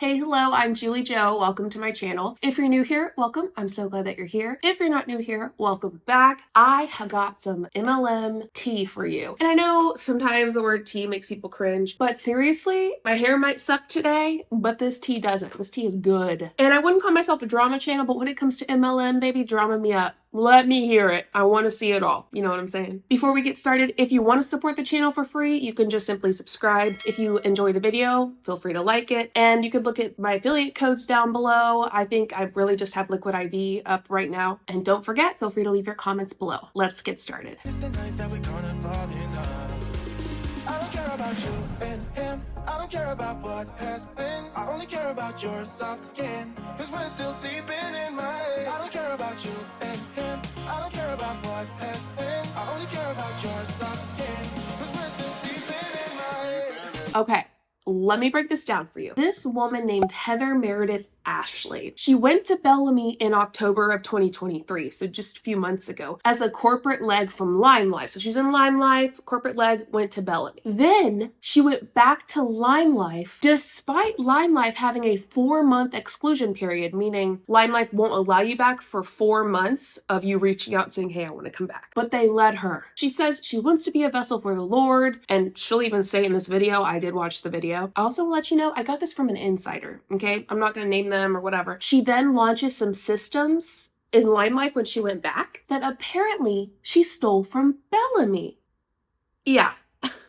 Hey, hello, I'm JulieJo. Welcome to my channel. If you're new here, welcome. I'm so glad that you're here. If you're not new here, welcome back. I have got some MLM tea for you. And I know sometimes the word tea makes people cringe, but seriously, my hair might suck today, but this tea doesn't. This tea is good. And I wouldn't call myself a drama channel, but when it comes to MLM, baby, drama me up. Let me hear it. I want to see it all. You know what I'm saying? Before we get started, if you want to support the channel for free, you can just simply subscribe. If you enjoy the video, feel free to like it. And you could look at my affiliate codes down below. I think I really just have Liquid IV up right now. And don't forget, feel free to leave your comments below. Let's get started. It's the night that we're gonna fall in love. I don't care about you and him. I don't care about what has been. I only care about your soft skin. Cause we're still sleeping in my head. I don't care about you and him. I don't care about what has been. I only care about your soft skin. Cause we're still sleeping in my head. Okay, let me break this down for you. This woman named Heather Meredith Ashley. She went to Bellamy in October of 2023, so just a few months ago, as a corporate leg from Limelife. So she's in Limelife, corporate leg, went to Bellamy. Then she went back to Limelife, despite Limelife having a 4-month exclusion period, meaning Limelife won't allow you back for 4 months of you reaching out saying, hey, I want to come back. But they let her. She says she wants to be a vessel for the Lord, and she'll even say in this video, I did watch the video. I also will let you know, I got this from an insider, okay? I'm not going to name them or whatever. She then launches some systems in Limelife when she went back that apparently she stole from Bellamy. Yeah.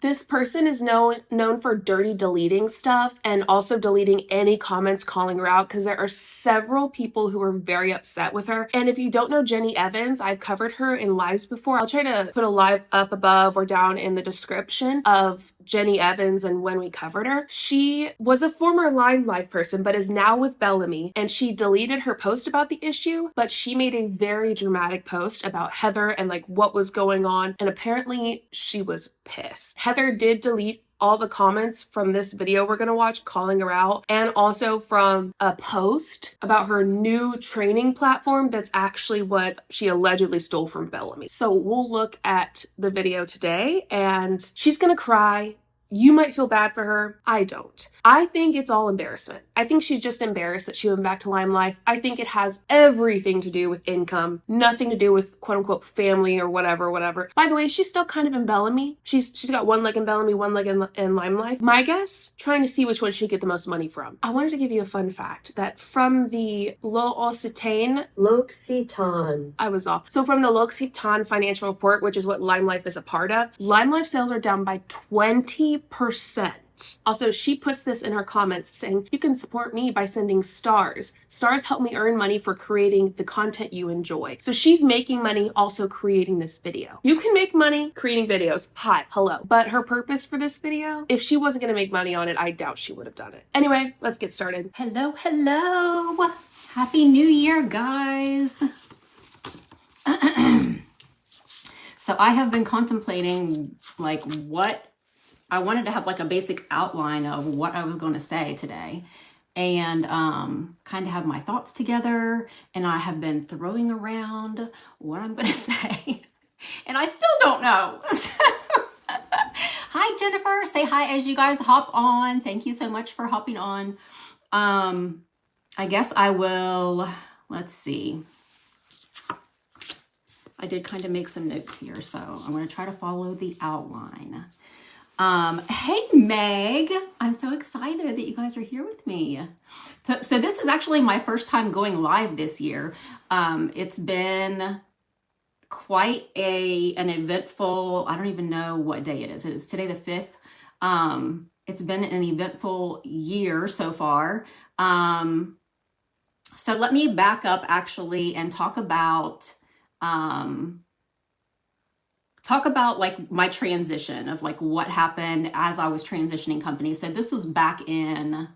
This person is known for dirty deleting stuff and also deleting any comments calling her out, because there are several people who are very upset with her. And if you don't know Jenny Evans, I've covered her in lives before. I'll try to put a live up above or down in the description of Jenny Evans and when we covered her. She was a former Limelife person, but is now with Bellamy, and she deleted her post about the issue, but she made a very dramatic post about Heather and like what was going on, and apparently she was pissed. Heather did delete all the comments from this video we're going to watch calling her out, and also from a post about her new training platform that's actually what she allegedly stole from Bellamy. So we'll look at the video today, and she's going to cry. You might feel bad for her. I don't. I think it's all embarrassment. I think she's just embarrassed that she went back to Limelife. I think it has everything to do with income, nothing to do with quote unquote family or whatever. By the way, she's still kind of in Bellamy. She's got one leg in Bellamy, one leg in Limelife. My guess, trying to see which one she'd get the most money from. I wanted to give you a fun fact that from the L'Occitane, I was off. So from the L'Occitane financial report, which is what Limelife is a part of, Limelife sales are down by 20%. Also, she puts this in her comments saying, you can support me by sending stars. Stars help me earn money for creating the content you enjoy. So she's making money also creating this video. You can make money creating videos. Hi, hello. But her purpose for this video, if she wasn't going to make money on it, I doubt she would have done it. Anyway, let's get started. Hello. Happy New Year, guys. So I have been contemplating like what I wanted to have, like a basic outline of what I was going to say today, and kind of have my thoughts together. And I have been throwing around what I'm going to say, and I still don't know. Hi, Jennifer. Say hi as you guys hop on. Thank you so much for hopping on. I guess I will. Let's see. I did kind of make some notes here, so I'm going to try to follow the outline. Hey, Meg, I'm so excited that you guys are here with me. So this is actually my first time going live this year. It's been quite an eventful, I don't even know what day it is. It's today the 5th. It's been an eventful year so far. So let me back up actually and talk about like my transition of like what happened as I was transitioning companies. So this was back in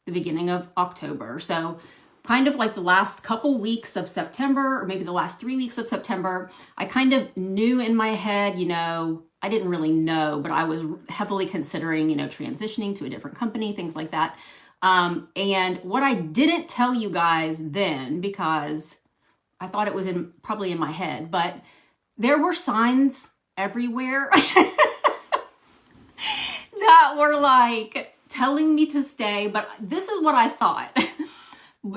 the beginning of October. So kind of like the last couple weeks of September, or maybe the last 3 weeks of September, I kind of knew in my head, you know, I didn't really know, but I was heavily considering, you know, transitioning to a different company, things like that. And what I didn't tell you guys then, because I thought it was probably in my head, but there were signs everywhere that were like, telling me to stay, but this is what I thought.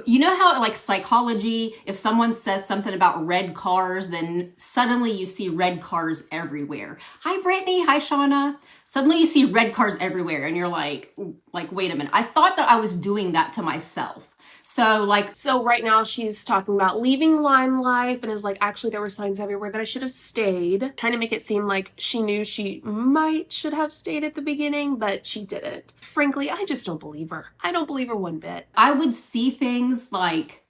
You know how like psychology, if someone says something about red cars, then suddenly you see red cars everywhere. Hi, Brittany. Hi, Shauna. Suddenly you see red cars everywhere and you're like, wait a minute. I thought that I was doing that to myself. So right now she's talking about leaving Limelife and is like, actually there were signs everywhere that I should have stayed. Trying to make it seem like she knew she should have stayed at the beginning, but she didn't. Frankly, I just don't believe her. I don't believe her one bit. I would see things like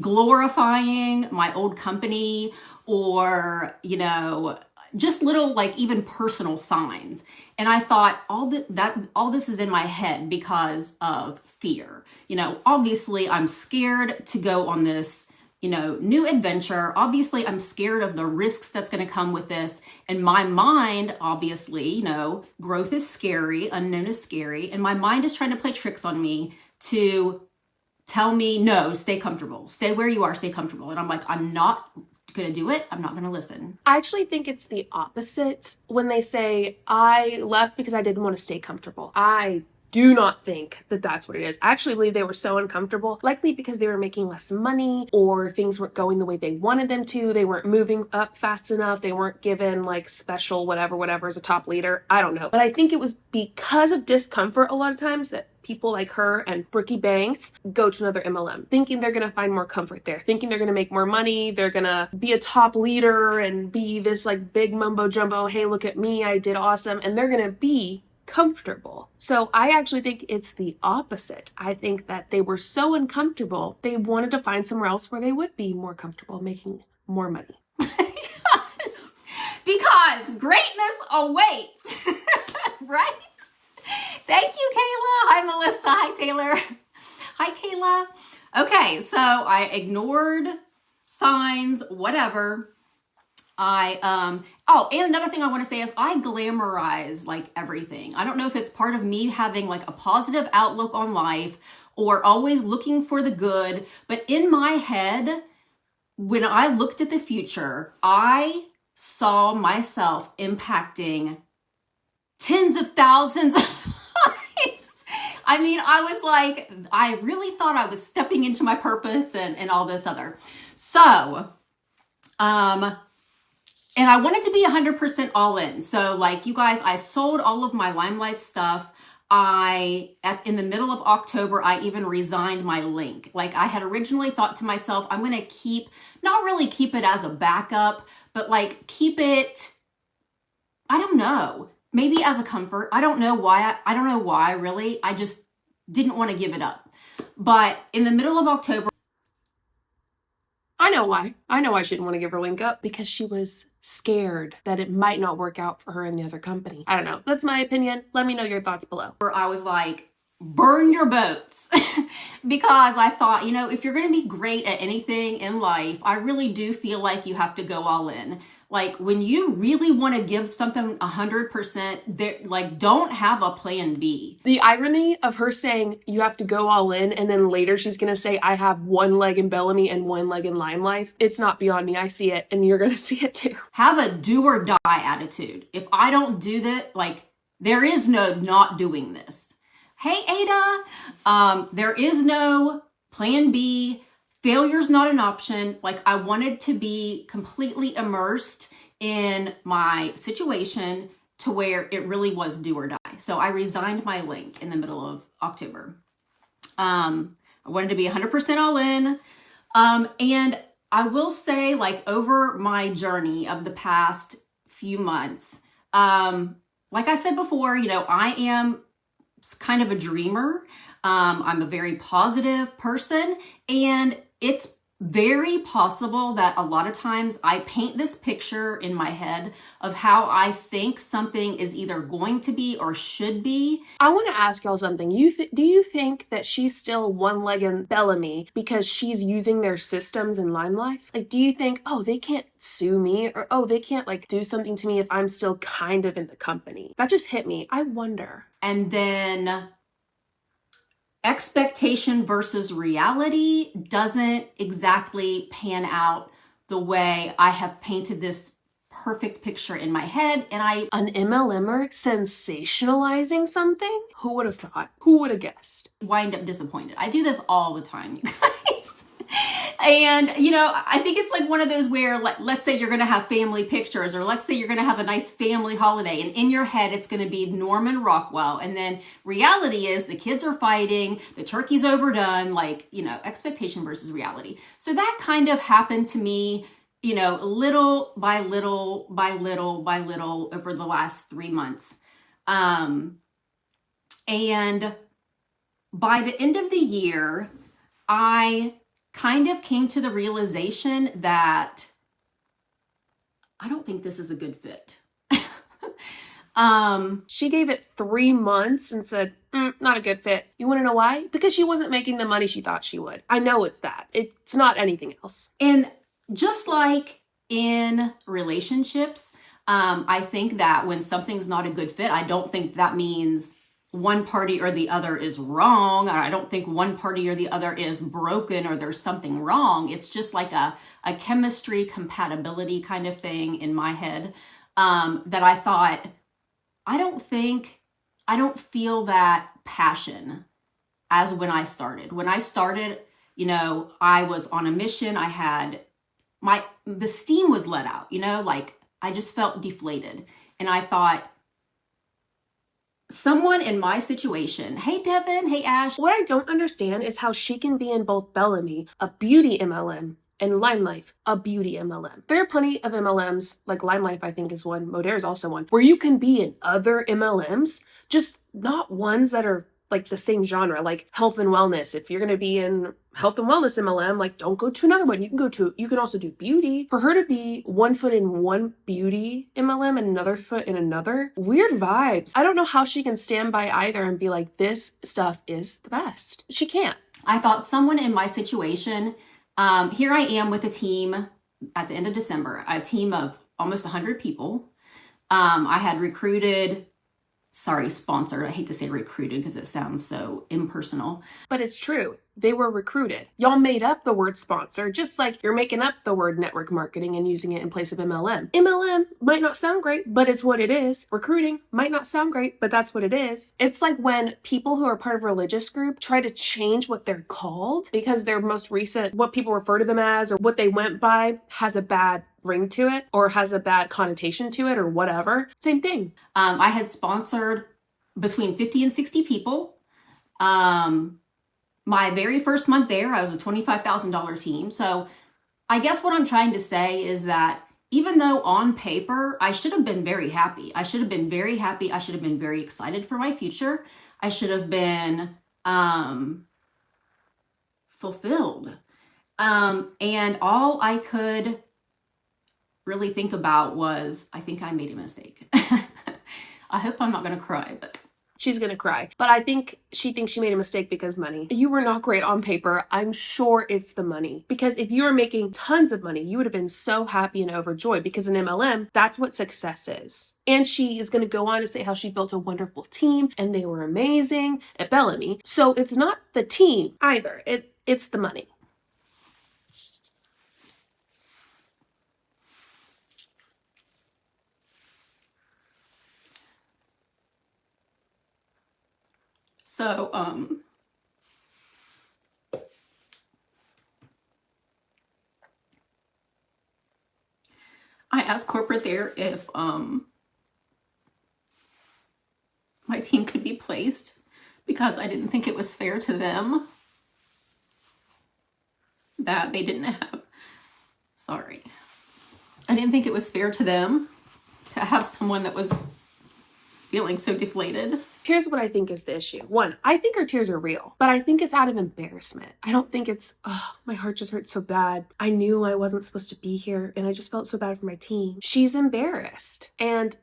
glorifying my old company or, just little like even personal signs. And I thought all this is in my head because of fear. Obviously I'm scared to go on this, new adventure. Obviously I'm scared of the risks that's going to come with this. And my mind, obviously, growth is scary, unknown is scary. And my mind is trying to play tricks on me to tell me, no, stay comfortable, stay where you are, stay comfortable. And I'm like, I'm not going to do it. I'm not going to listen. I actually think it's the opposite when they say, I left because I didn't want to stay comfortable. I do not think that that's what it is. I actually believe they were so uncomfortable, likely because they were making less money or things weren't going the way they wanted them to. They weren't moving up fast enough. They weren't given like special whatever as a top leader. I don't know. But I think it was because of discomfort a lot of times that people like her and Brookie Banks go to another MLM, thinking they're going to find more comfort there, thinking they're going to make more money, they're going to be a top leader and be this like big mumbo jumbo, hey, look at me, I did awesome, and they're going to be comfortable. So I actually think it's the opposite. I think that they were so uncomfortable, they wanted to find somewhere else where they would be more comfortable making more money. Because greatness awaits, right? Thank you, Kayla. Hi, Melissa. Hi, Taylor. Hi, Kayla. Okay, so I ignored signs, whatever. And another thing I want to say is I glamorize like everything. I don't know if it's part of me having like a positive outlook on life or always looking for the good, but in my head, when I looked at the future, I saw myself impacting tens of thousands of lives. I mean, I was like, I really thought I was stepping into my purpose and all this other. So, and I wanted to be 100% all in. So like you guys, I sold all of my Limelife stuff. In the middle of October, I even resigned my link. Like I had originally thought to myself, I'm going to not really keep it as a backup, but like keep it, I don't know, maybe as a comfort. I don't know why really. I just didn't want to give it up. But in the middle of October, I know why. I know why she didn't want to give her link up, because she was scared that it might not work out for her in the other company. I don't know. That's my opinion. Let me know your thoughts below. I was like, burn your boats. Because I thought, if you're going to be great at anything in life, I really do feel like you have to go all in. Like when you really want to give something 100%, don't have a plan B. The irony of her saying you have to go all in, and then later she's going to say, I have one leg in Bellamy and one leg in Limelife. It's not beyond me. I see it, and you're going to see it too. Have a do or die attitude. If I don't do that, there is no not doing this. Hey, Ada, there is no plan B. Failure's not an option. I wanted to be completely immersed in my situation to where it really was do or die. So I resigned my link in the middle of October. I wanted to be 100% all in. And I will say, over my journey of the past few months, like I said before, I am kind of a dreamer. I'm a very positive person, and it's very possible that a lot of times I paint this picture in my head of how I think something is either going to be or should be. I want to ask y'all something. Do you think that she's still one leg in Bellamy because she's using their systems in Limelife? Do you think, oh, they can't sue me, or oh, they can't do something to me if I'm still kind of in the company? That just hit me. I wonder. And then expectation versus reality doesn't exactly pan out the way I have painted this perfect picture in my head, and I An MLMer sensationalizing something? Who would have thought? Who would have guessed? wind up disappointed. I do this all the time, you guys. And, I think it's like one of those where, let's say you're going to have family pictures, or let's say you're going to have a nice family holiday, and in your head, it's going to be Norman Rockwell. And then reality is the kids are fighting, the turkey's overdone, expectation versus reality. So that kind of happened to me, little by little by little by little over the last 3 months. And by the end of the year, I kind of came to the realization that I don't think this is a good fit. She gave it 3 months and said, not a good fit. You want to know why? Because she wasn't making the money she thought she would. I know it's that. It's not anything else. And just like in relationships, I think that when something's not a good fit, I don't think that means one party or the other is wrong, or I don't think one party or the other is broken or there's something wrong. It's just like a chemistry compatibility kind of thing in my head, that I thought, I don't feel that passion as when I started. When I started, I was on a mission. I had the steam was let out, I just felt deflated. And I thought, someone in my situation, hey Devin, hey Ash. What I don't understand is how she can be in both Bellamy, a beauty MLM, and Limelife, a beauty MLM. There are plenty of MLMs, like Limelife I think is one, Modere is also one, where you can be in other MLMs, just not ones that are like the same genre, like health and wellness. If you're going to be in health and wellness MLM, don't go to another one. You can also do beauty. For her to be one foot in one beauty MLM and another foot in another, weird vibes. I don't know how she can stand by either and be like, this stuff is the best. She can't. I thought someone in my situation, here I am with a team at the end of December, a team of almost 100 people. I had sponsored. I hate to say recruited because it sounds so impersonal. But it's true. They were recruited. Y'all made up the word sponsor, just like you're making up the word network marketing and using it in place of MLM. MLM might not sound great, but it's what it is. Recruiting might not sound great, but that's what it is. It's like when people who are part of a religious group try to change what they're called because their most recent, what people refer to them as or what they went by has a bad ring to it or has a bad connotation to it or whatever. Same thing. I had sponsored between 50 and 60 people. My very first month there, I was a $25,000 team. So I guess what I'm trying to say is that even though on paper, I should have been very happy. I should have been very happy. I should have been very excited for my future. I should have been fulfilled. And all I could really think about was, I think I made a mistake. I hope I'm not going to cry, but she's going to cry. But I think she thinks she made a mistake because money. You were not great on paper. I'm sure it's the money. Because if you were making tons of money, you would have been so happy and overjoyed because in MLM, that's what success is. And she is going to go on to say how she built a wonderful team and they were amazing at Bellamy. So it's not the team either. It's the money. So, I asked corporate there if my team could be placed because I didn't think it was fair to them that they didn't have, I didn't think it was fair to them to have someone that was feeling so deflated. Here's what I think is the issue. One, I think her tears are real, but I think it's out of embarrassment. I don't think it's, my heart just hurts so bad. I knew I wasn't supposed to be here and I just felt so bad for my team. She's embarrassed. And,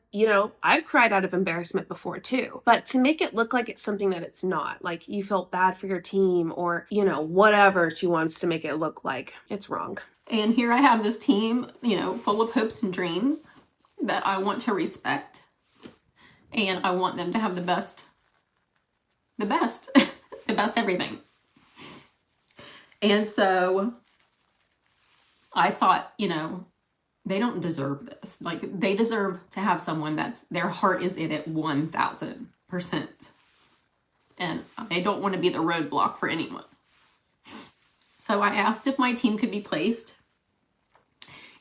I've cried out of embarrassment before too. But to make it look like it's something that it's not, like you felt bad for your team or, whatever she wants to make it look like, it's wrong. And here I have this team, full of hopes and dreams that I want to respect. And I want them to have the best everything. And so I thought, they don't deserve this. Like, they deserve to have someone that's, their heart is in it 1000%. And I don't want to be the roadblock for anyone. So I asked if my team could be placed,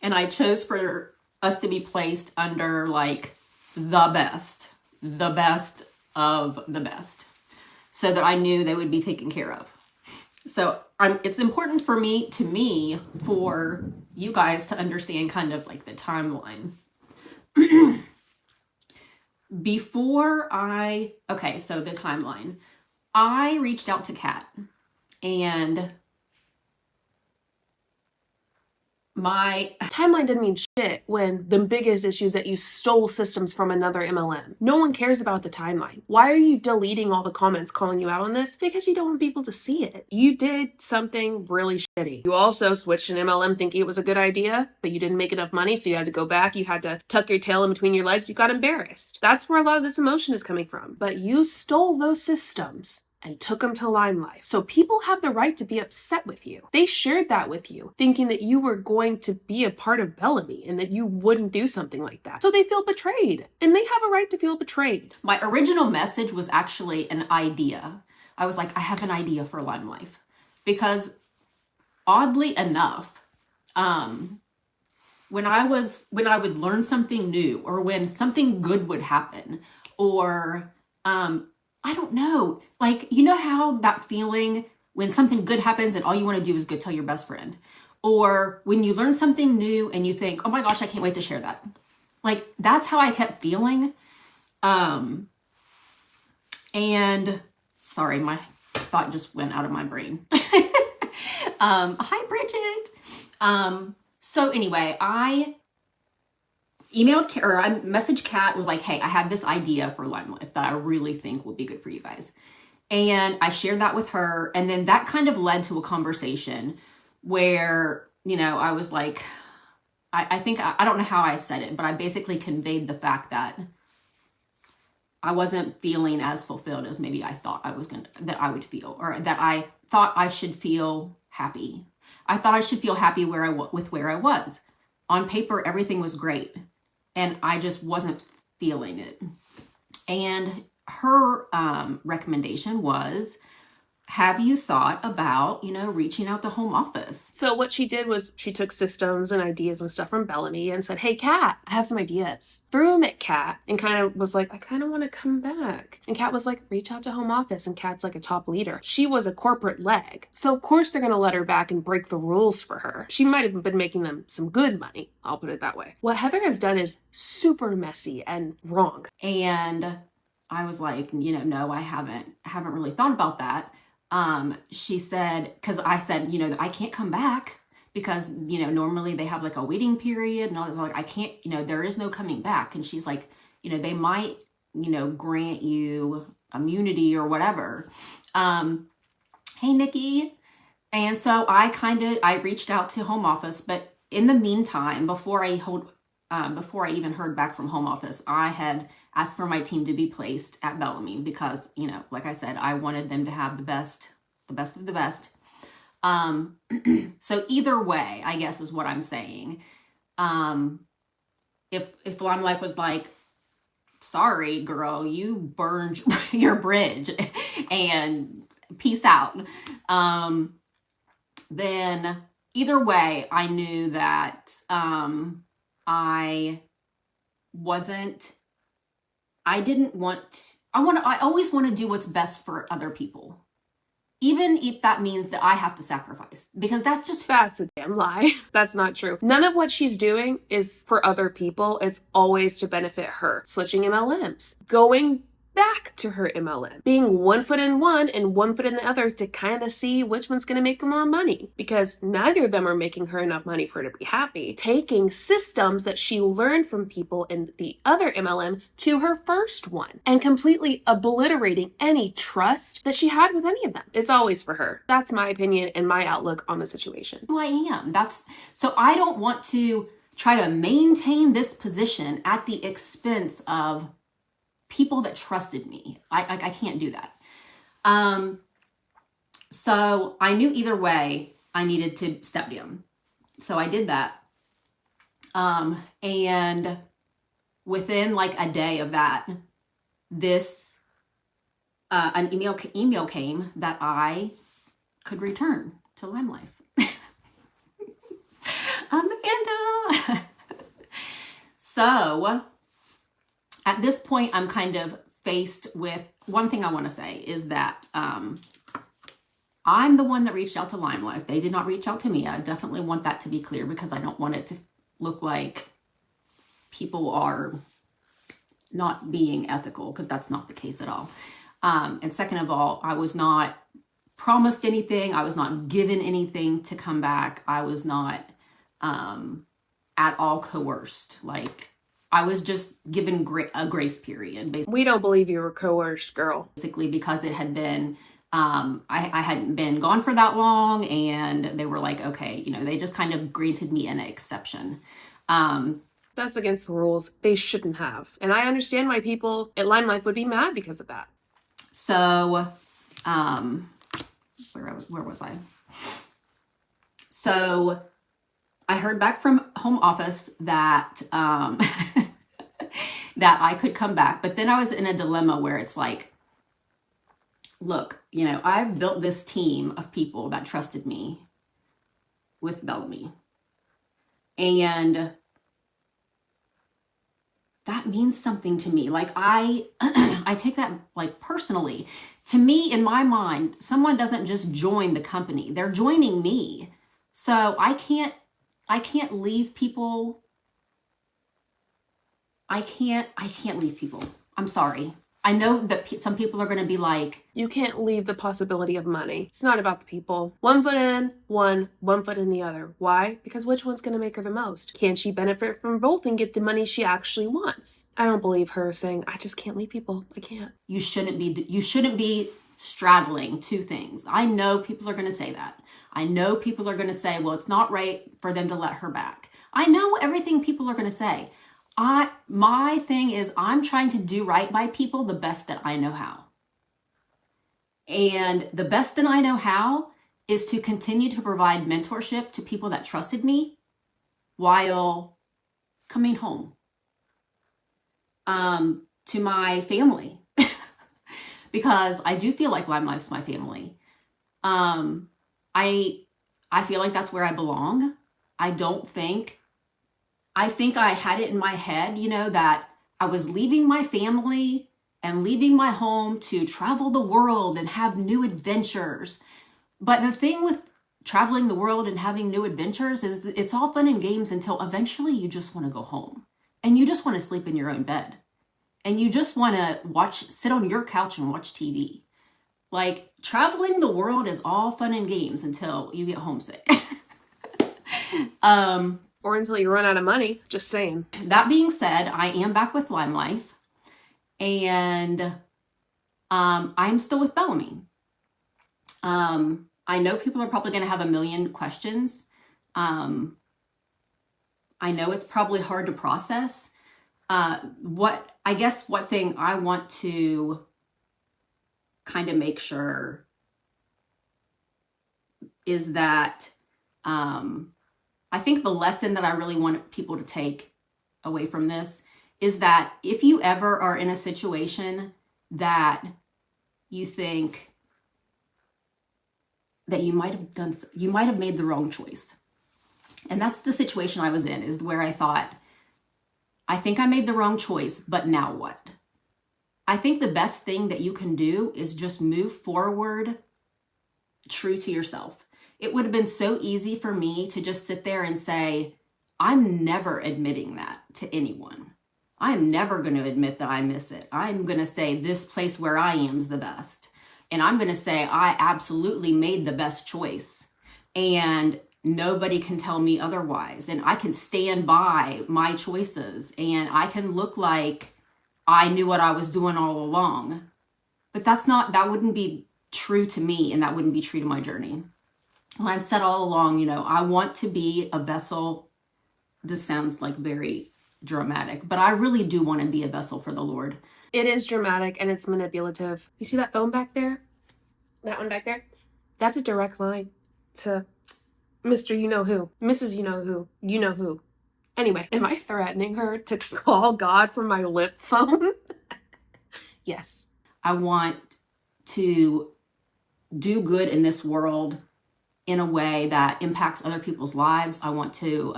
and I chose for us to be placed under like the best of the best, so that I knew they would be taken care of. So it's important for for you guys to understand kind of like the timeline. So the timeline. I reached out to Kat, and my timeline didn't mean shit when the biggest issue is that you stole systems from another MLM. No one cares about the timeline. Why are you deleting all the comments calling you out on this? Because you don't want people to see it. You did something really shitty. You also switched an MLM thinking it was a good idea, but you didn't make enough money, so you had to go back. You had to tuck your tail in between your legs. You got embarrassed. That's where a lot of this emotion is coming from. But you stole those systems and took them to Limelife. So people have the right to be upset with you. They shared that with you, thinking that you were going to be a part of Bellamy and that you wouldn't do something like that. So they feel betrayed, and they have a right to feel betrayed. My original message was actually an idea. I was like, I have an idea for Limelife. Because oddly enough, when I would learn something new, or when something good would happen, or I don't know, like, you know how that feeling when something good happens and all you want to do is go tell your best friend, or when you learn something new and you think, oh my gosh, I can't wait to share that. Like, that's how I kept feeling. And sorry, my thought just went out of my brain. Hi, Bridget. So anyway, I messaged Kat, was like, hey, I have this idea for Limelife that I really think will be good for you guys. And I shared that with her. And then that kind of led to a conversation where, I was like, I think, I don't know how I said it, but I basically conveyed the fact that I wasn't feeling as fulfilled as maybe I thought that I would feel, or that I thought I should feel happy. I thought I should feel happy with where I was. On paper, everything was great, and I just wasn't feeling it. And her recommendation was, have you thought about, reaching out to home office? So what she did was she took systems and ideas and stuff from Bellamy and said, hey, Kat, I have some ideas. Threw them at Kat and kind of was like, I kind of want to come back. And Kat was like, reach out to home office. And Kat's like a top leader. She was a corporate leg. So of course they're going to let her back and break the rules for her. She might have been making them some good money. I'll put it that way. What Heather has done is super messy and wrong. And I was like, no, I haven't really thought about that. She said, because I said, I can't come back because, normally they have like a waiting period and all this. Like, I can't, there is no coming back. And she's like, they might, grant you immunity or whatever. Hey, Nikki. And so I reached out to home office, but in the meantime, before I even heard back from home office, I had asked for my team to be placed at Bellamy because, like I said, I wanted them to have the best of the best. So either way, I guess is what I'm saying. If Limelife was like, sorry, girl, you burned your bridge and peace out. Then either way, I knew that, I always want to do what's best for other people, even if that means that I have to sacrifice, because that's a damn lie. That's not true. None of what she's doing is for other people. It's always to benefit her. Switching MLMs, going back to her MLM, being 1 foot in one and 1 foot in the other to kind of see which one's going to make her more money, because neither of them are making her enough money for her to be happy. Taking systems that she learned from people in the other MLM to her first one and completely obliterating any trust that she had with any of them. It's always for her. That's my opinion and my outlook on the situation. Who I am. So I don't want to try to maintain this position at the expense of people that trusted me. I can't do that. So I knew either way I needed to step down. So I did that. And within like a day of that, this an email came that I could return to Limelife. Amanda. So at this point, I'm kind of faced with one thing I want to say is that I'm the one that reached out to Limelife. They did not reach out to me. I definitely want that to be clear because I don't want it to look like people are not being ethical, because that's not the case at all. And second of all, I was not promised anything. I was not given anything to come back. I was not at all coerced. Like, I was just given a grace period. Basically. We don't believe you were coerced, girl. Basically, because it had been, I hadn't been gone for that long, and they were like, okay, you know, they just kind of granted me an exception. That's against the rules. They shouldn't have. And I understand why people at Limelife would be mad because of that. So, where was I? So, I heard back from home office that that I could come back, but then I was in a dilemma where it's like, look, you know, I've built this team of people that trusted me with Bellamy, and that means something to me. Like, I take that like personally. To me, in my mind, someone doesn't just join the company. They're joining me. So I can't leave people. I can't leave people. I'm sorry. I know that some people are going to be like, you can't leave the possibility of money. It's not about the people. One foot in, one foot in the other. Why? Because which one's going to make her the most? Can she benefit from both and get the money she actually wants? I don't believe her saying, I just can't leave people. I can't. You shouldn't be straddling two things. I know people are going to say that. I know people are going to say, well, it's not right for them to let her back. I know everything people are going to say. My thing is, I'm trying to do right by people the best that I know how. And the best that I know how is to continue to provide mentorship to people that trusted me while coming home to my family. Because I do feel like Limelife's my family. I feel like that's where I belong. I think I had it in my head, you know, that I was leaving my family and leaving my home to travel the world and have new adventures. But the thing with traveling the world and having new adventures is it's all fun and games until eventually you just want to go home. And you just want to sleep in your own bed. And you just want to sit on your couch and watch TV. Like, traveling the world is all fun and games until you get homesick. Or until you run out of money. Just saying. That being said, I am back with Limelife. And I'm still with Bellamy. I know people are probably going to have a million questions. I know it's probably hard to process. What thing I want to kind of make sure is that I think the lesson that I really want people to take away from this is that if you ever are in a situation that you think that you might have made the wrong choice. And that's the situation I was in, is where I thought, I think I made the wrong choice, but now what? I think the best thing that you can do is just move forward true to yourself. It would have been so easy for me to just sit there and say, I'm never admitting that to anyone. I'm never going to admit that I miss it. I'm going to say this place where I am is the best. And I'm going to say I absolutely made the best choice. And nobody can tell me otherwise. And I can stand by my choices. And I can look like I knew what I was doing all along. But that wouldn't be true to me. And that wouldn't be true to my journey. And I've said all along, I want to be a vessel. This sounds like very dramatic, but I really do want to be a vessel for the Lord. It is dramatic and it's manipulative. You see that phone back there? That one back there? That's a direct line to Mr. You-know-who, Mrs. You-know-who, you-know-who. Anyway, am I threatening her to call God from my lip phone? Yes. I want to do good in this world in a way that impacts other people's lives. I want to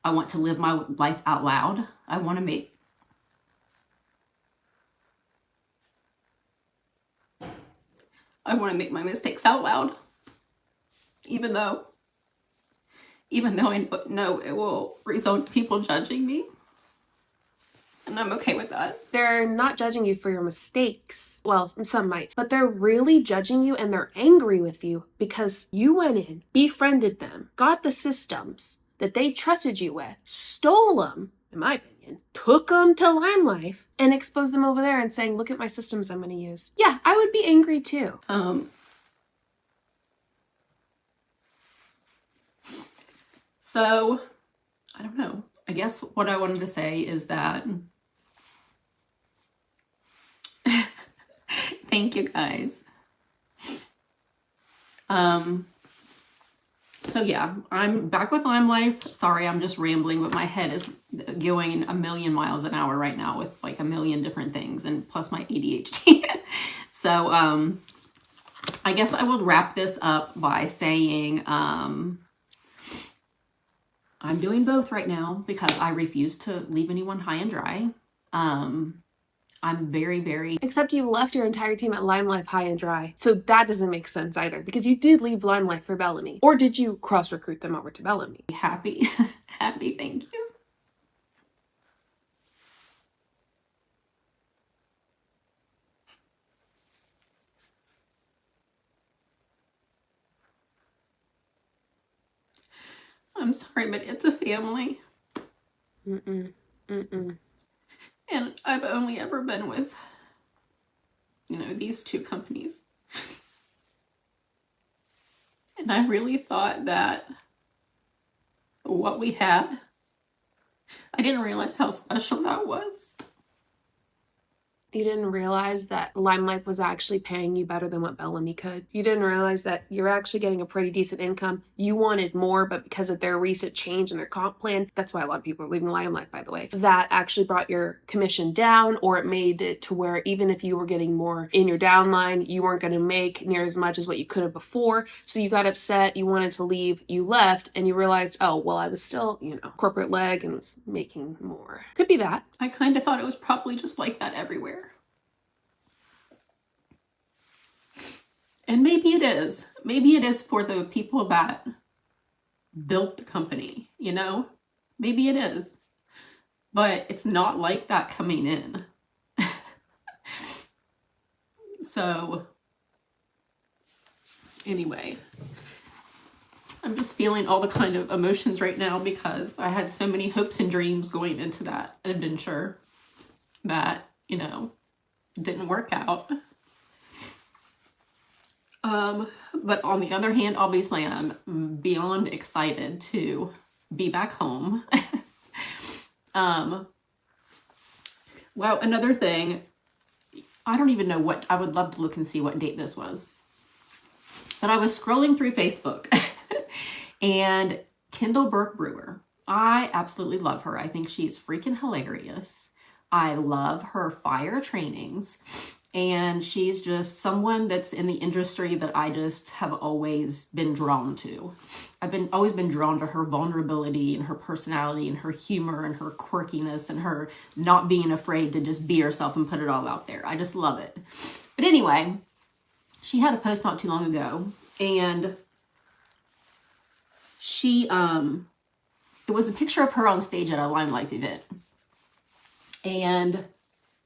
live my life out loud. I want to make my mistakes out loud, even though I know it will result in people judging me. And I'm okay with that. They're not judging you for your mistakes. Well, some might, but they're really judging you and they're angry with you because you went in, befriended them, got the systems that they trusted you with, stole them, in my opinion, took them to Limelife and exposed them over there and saying, look at my systems I'm going to use. Yeah, I would be angry too. So, I don't know. I guess what I wanted to say is that thank you guys. So yeah, I'm back with Limelife. Sorry, I'm just rambling, but my head is going a million miles an hour right now with like a million different things and plus my ADHD. So, I guess I will wrap this up by saying, I'm doing both right now because I refuse to leave anyone high and dry. I'm very, very... Except you left your entire team at Limelife high and dry. So that doesn't make sense either, because you did leave Limelife for Bellamy. Or did you cross-recruit them over to Bellamy? happy, thank you. I'm sorry, but it's a family. And I've only ever been with, these two companies. And I really thought that what we had, I didn't realize how special that was. You didn't realize that Limelife was actually paying you better than what Bellamy could. You didn't realize that you're actually getting a pretty decent income. You wanted more, but because of their recent change in their comp plan, that's why a lot of people are leaving Limelife, by the way, that actually brought your commission down, or it made it to where even if you were getting more in your downline, you weren't going to make near as much as what you could have before. So you got upset, you wanted to leave, you left, and you realized, oh, well, I was still, corporate leg and was making more. Could be that. I kind of thought it was probably just like that everywhere. And maybe it is. Maybe it is for the people that built the company, Maybe it is. But it's not like that coming in. So, anyway, I'm just feeling all the kind of emotions right now because I had so many hopes and dreams going into that adventure that, didn't work out. But on the other hand, obviously I'm beyond excited to be back home. Well, another thing, I don't even know I would love to look and see what date this was. But I was scrolling through Facebook and Kendall Burke Brewer. I absolutely love her. I think she's freaking hilarious. I love her fire trainings. And she's just someone that's in the industry that I just have always been drawn to. I've always been drawn to her vulnerability and her personality and her humor and her quirkiness and her not being afraid to just be herself and put it all out there. I just love it. But anyway, she had a post not too long ago, and she, it was a picture of her on stage at a Limelife event. And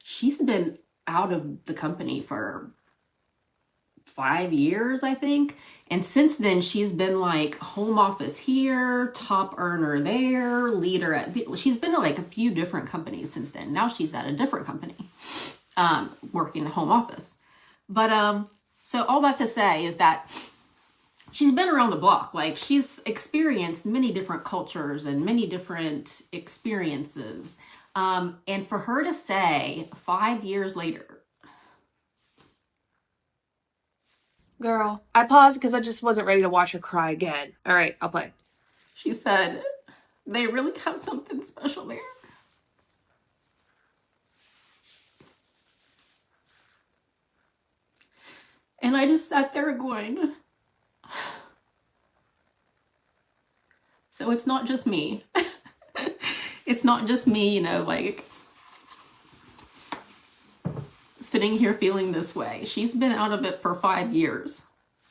she's been out of the company for 5 years, I think. And since then, she's been like home office here, top earner there, leader at... She's been at like a few different companies since then. Now she's at a different company, working the home office. But so all that to say is that she's been around the block. Like, she's experienced many different cultures and many different experiences. And for her to say 5 years later... Girl, I paused because I just wasn't ready to watch her cry again. All right, I'll play. She said They really have something special there. And I just sat there going, so it's not just me. It's not just me, you know, like sitting here feeling this way. She's been out of it for 5 years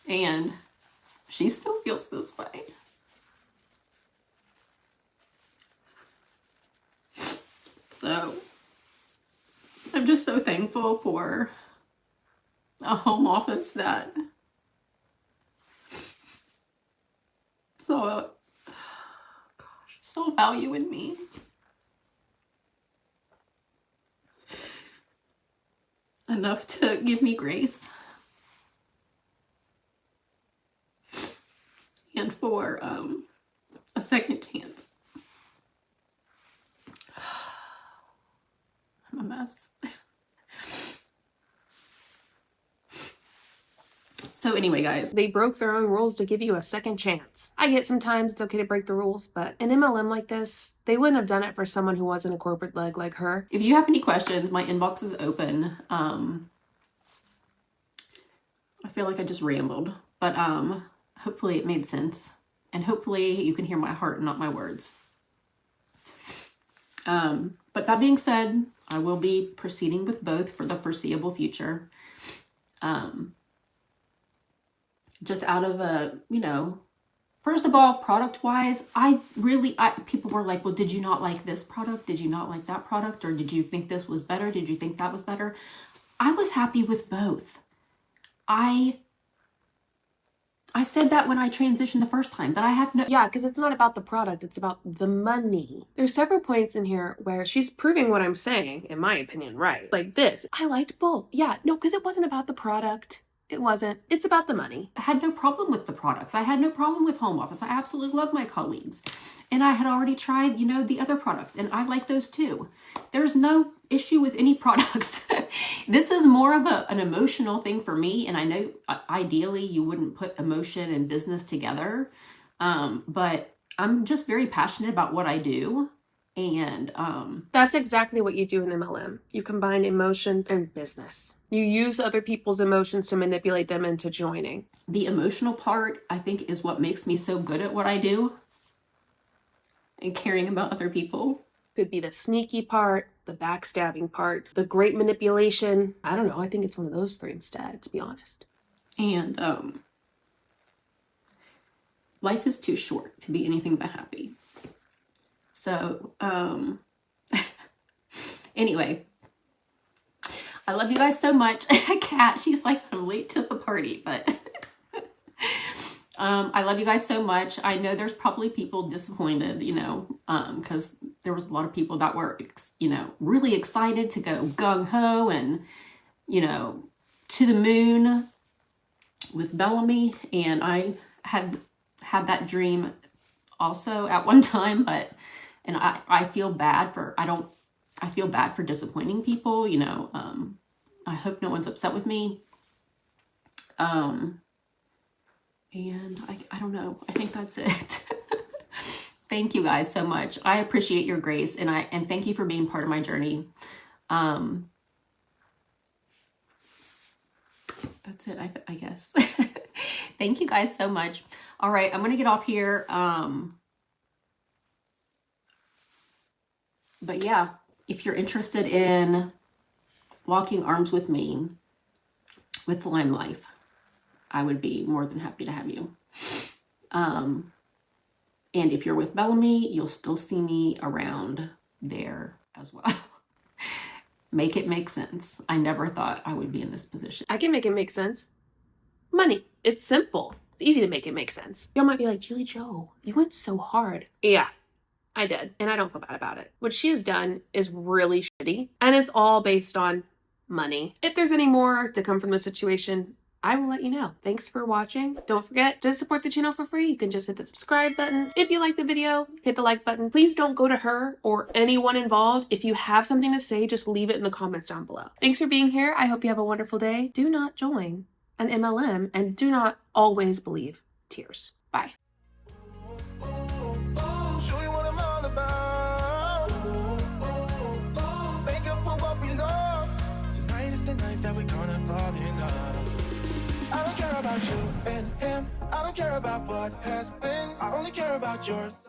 and she still feels this way. So I'm just so thankful for a home office that saw value in me. Enough to give me grace. And for a second chance. I'm a mess. So anyway, guys, They broke their own rules to give you a second chance. I get sometimes it's okay to break the rules, but an MLM like this, they wouldn't have done it for someone who wasn't a corporate leg like her. if you have any questions, my inbox is open. I feel like I just rambled, but hopefully it made sense. And hopefully you can hear my heart, not my words. But that being said, I will be proceeding with both for the foreseeable future. Just out of a, you know, first of all, product-wise, people were like, well, did you not like this product? Did you not like that product? Or did you think this was better? Did you think that was better? I was happy with both. I said that when I transitioned the first time, that I have no... Yeah, because it's not about the product, it's about the money. There's several points in here where she's proving what I'm saying, in my opinion, right. Like this. I liked both. Yeah, no, because it wasn't about the product. It wasn't. It's about the money. I had no problem with the products. I had no problem with home office. I absolutely love my colleagues. And I had already tried, you know, the other products, and I like those too. There's no issue with any products. This is more of an emotional thing for me. And I know ideally you wouldn't put emotion and business together. But I'm just very passionate about what I do. And that's exactly what you do in MLM. You combine emotion and business. You use other people's emotions to manipulate them into joining. The emotional part, I think, is what makes me so good at what I do. And caring about other people. Could be the sneaky part, the backstabbing part, the great manipulation. I don't know. I think it's one of those three instead, to be honest. And life is too short to be anything but happy. So, anyway, I love you guys so much. Kat, she's like, I'm late to the party, but I love you guys so much. I know there's probably people disappointed, you know, because there was a lot of people that were, you know, really excited to go gung-ho and, you know, to the moon with Bellamy. And I had that dream also at one time, but... And I feel bad for, I feel bad for disappointing people, you know. I hope no one's upset with me. And I don't know. I think that's it. Thank you guys so much. I appreciate your grace, and thank you for being part of my journey. That's it, I guess. Thank you guys so much. All right, I'm going to get off here. But yeah, if you're interested in walking arms with me with Limelife, I would be more than happy to have you. And if you're with Bellamy, you'll still see me around there as well. Make it make sense. I never thought I would be in this position. I can make it make sense. Money. It's simple. It's easy to make it make sense. Y'all might be like, JulieJo, you went so hard. Yeah. I did, and I don't feel bad about it. What she has done is really shitty, and it's all based on money. If there's any more to come from the situation, I will let you know. Thanks for watching. Don't forget to support the channel for free. You can just hit the subscribe button. If you like the video, hit the like button. Please don't go to her or anyone involved. If you have something to say, just leave it in the comments down below. Thanks for being here. I hope you have a wonderful day. Do not join an MLM, and do not always believe tears. Bye. Show you what I'm on. about what has been. I only care about yours.